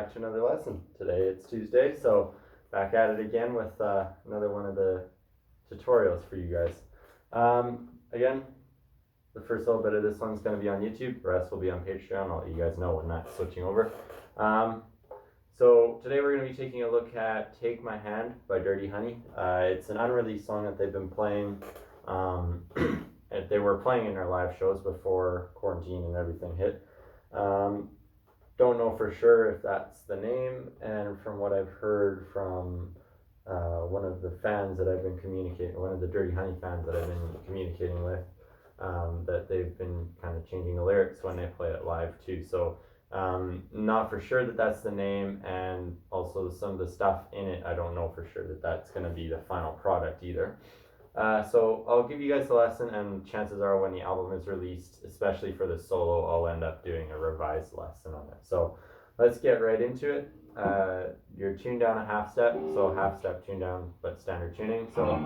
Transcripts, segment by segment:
back to another lesson. Today it's Tuesday, so back at it again with another one of the tutorials for you guys. Again, the first little bit of this one's going to be on YouTube, the rest will be on Patreon. I'll let you guys know when that's switching over. So today we're going to be taking a look at Take My Hand by Dirty Honey. It's an unreleased song that they've been playing. They were playing in their live shows before quarantine and everything hit. Don't know for sure if that's the name, and from what I've heard from one of the fans that I've been communicating, one of the Dirty Honey fans that I've been communicating with, that they've been kind of changing the lyrics when they play it live too. So not for sure that that's the name, and also some of the stuff in it, I don't know for sure that that's going to be the final product either. So I'll give you guys the lesson, and chances are when the album is released, especially for the solo, I'll end up doing a revised lesson on it. So let's get right into it. You're tuned down a half step, so half step tune down, but standard tuning. So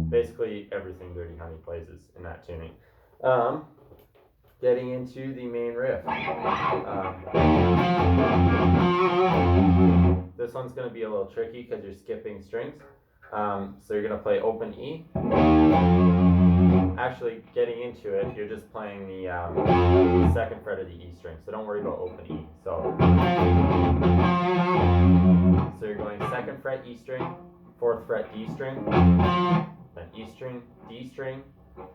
basically everything Dirty Honey plays is in that tuning. Getting into the main riff. This one's going to be a little tricky because you're skipping strings. So you're going to play open E. Actually, getting into it, you're just playing the second fret of the E string. So don't worry about open E. So you're going second fret E string, fourth fret D string, then E string, D string,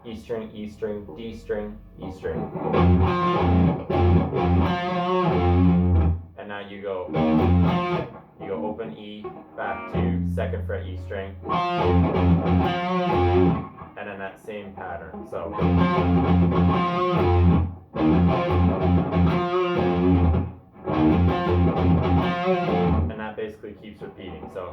E string, E string, D string, E string. And now you go open E, back to second fret E string, and then that same pattern. So and that basically keeps repeating. So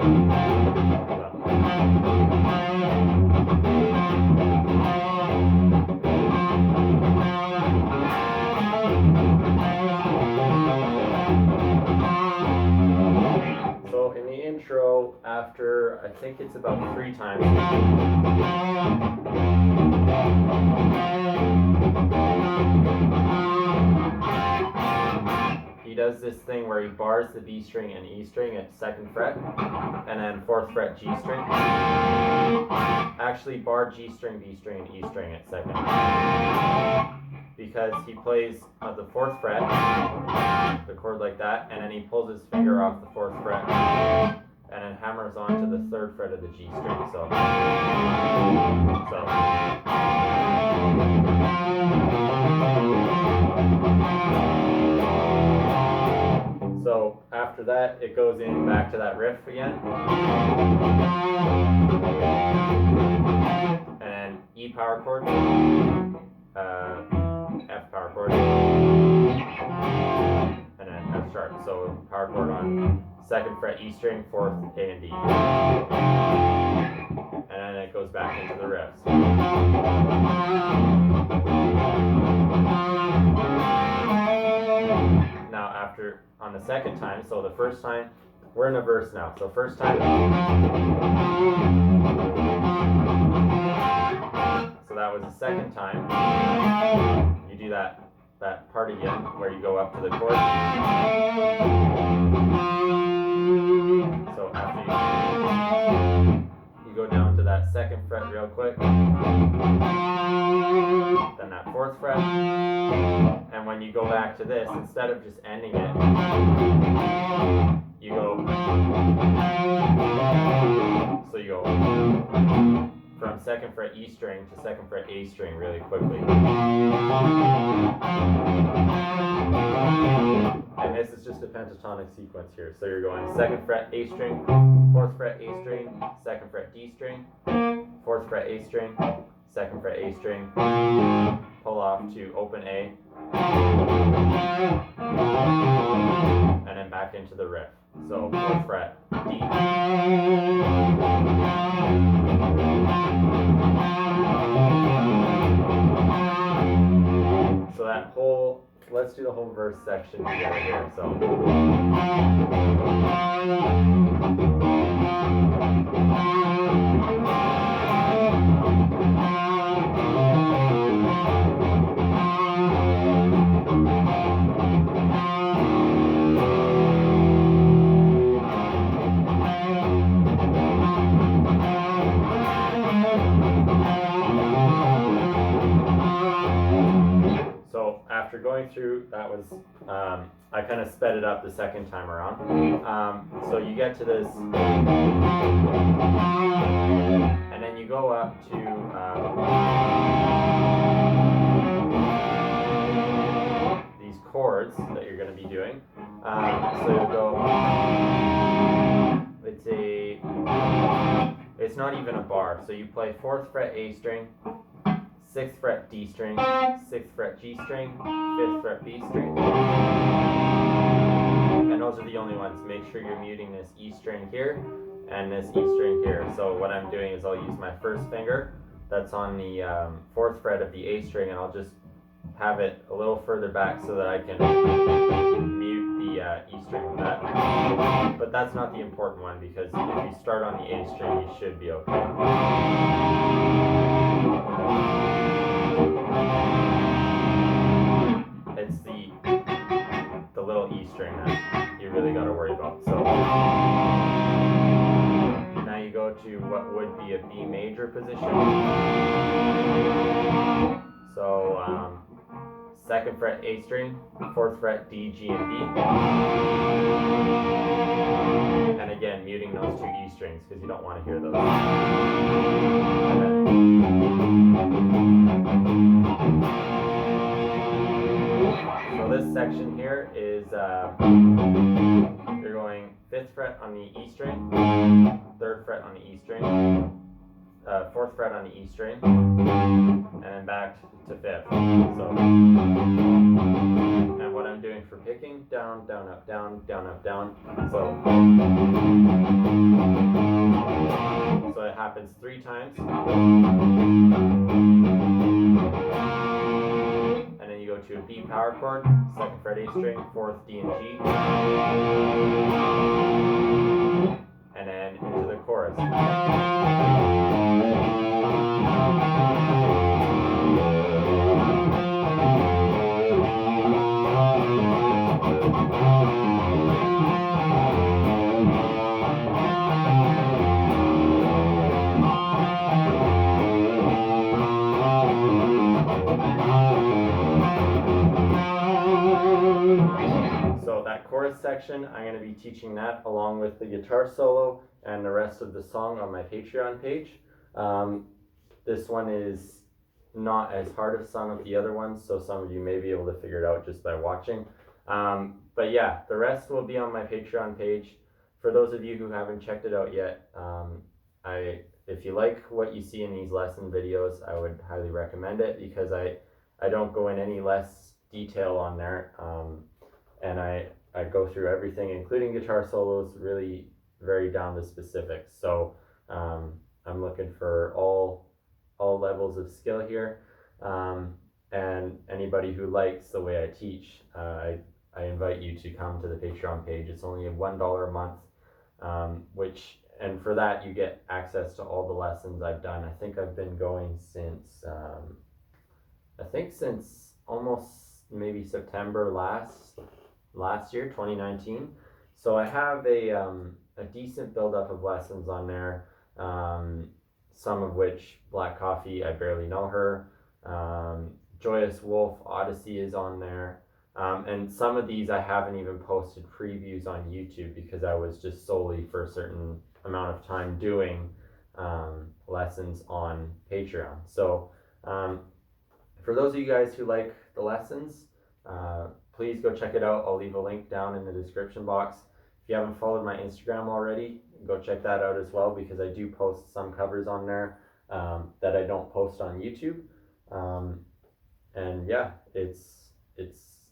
in the intro, after I think it's about 3 times, he does this thing where he bars the B string and E string at 2nd fret, and then 4th fret G string. Actually, bar G string, B string, and E string at 2nd. Because he plays the 4th fret, the chord like that, and then he pulls his finger off the 4th fret, and then hammers onto the 3rd fret of the G string. So after that, it goes in back to that riff again, and then E power chord, F power chord, and then F sharp. So power chord on 2nd fret E string, 4th A and D, and then it goes back into the riffs. Now after, on the second time, so the first time, we're in a verse now. So first time, so that was the second time. You do that part again where you go up to the chord. So after you go down to that 2nd fret real quick, then that 4th fret, and when you go back to this, instead of just ending it, you go, so you go from 2nd fret E string to 2nd fret A string really quickly. And this is just a pentatonic sequence here. So you're going 2nd fret A string, 4th fret A string, 2nd fret D string, 4th fret A string, 2nd fret A string, pull off to open A, and then back into the riff. So 4th fret D. So that whole, let's do the whole verse section together here. So that was, I kind of sped it up the second time around. So you get to this, and then you go up to these chords that you're going to be doing. So you'll go, it's not even a bar. So you play 4th fret A string, 6th fret D string, 6th fret G string, 5th fret B string. And those are the only ones. Make sure you're muting this E string here and this E string here. So what I'm doing is I'll use my first finger that's on the 4th fret of the A string, and I'll just have it a little further back so that I can mute the E string with that. But that's not the important one, because if you start on the A string, you should be okay. It's the little E string that you really got to worry about. So now you go to what would be a B major position. So 2nd fret A string, 4th fret D, G, and B. And again, muting those 2 E strings because you don't want to hear those. So this section here is you're going 5th fret on the E string, 3rd fret on the E string, 4th fret on the E string, and then back to 5th. So, and what I'm doing for picking, down, down, up, down, down, up, down. So it happens 3 times. And then you go to a B power chord, 2nd fret A string, 4th D and G. And then into the chorus. So that chorus section, I'm going to be teaching that along with the guitar solo and the rest of the song on my Patreon page. This one is not as hard as some of the other ones, so some of you may be able to figure it out just by watching. But yeah, the rest will be on my Patreon page. For those of you who haven't checked it out yet, if you like what you see in these lesson videos, I would highly recommend it, because I don't go in any less detail on there, and I go through everything, including guitar solos, really very down to specifics. So I'm looking for all levels of skill here, and anybody who likes the way I teach, I invite you to come to the Patreon page. It's only $1 a month, and for that you get access to all the lessons I've done. I think I've been going since almost maybe September last year, 2019. So I have a decent buildup of lessons on there, some of which, Black Coffee, I barely know her, Joyous Wolf, Odyssey is on there, and some of these I haven't even posted previews on YouTube because I was just solely for a certain amount of time doing lessons on Patreon. So for those of you guys who like the lessons, please go check it out. I'll leave a link down in the description box. If you haven't followed my Instagram already, go check that out as well, because I do post some covers on there that I don't post on YouTube. And yeah, it's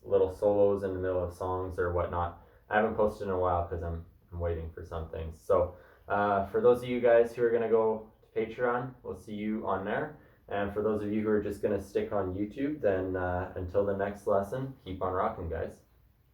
little solos in the middle of songs or whatnot. I haven't posted in a while because I'm waiting for some things. So for those of you guys who are going to go to Patreon, we'll see you on there. And for those of you who are just going to stick on YouTube, then until the next lesson, keep on rocking, guys.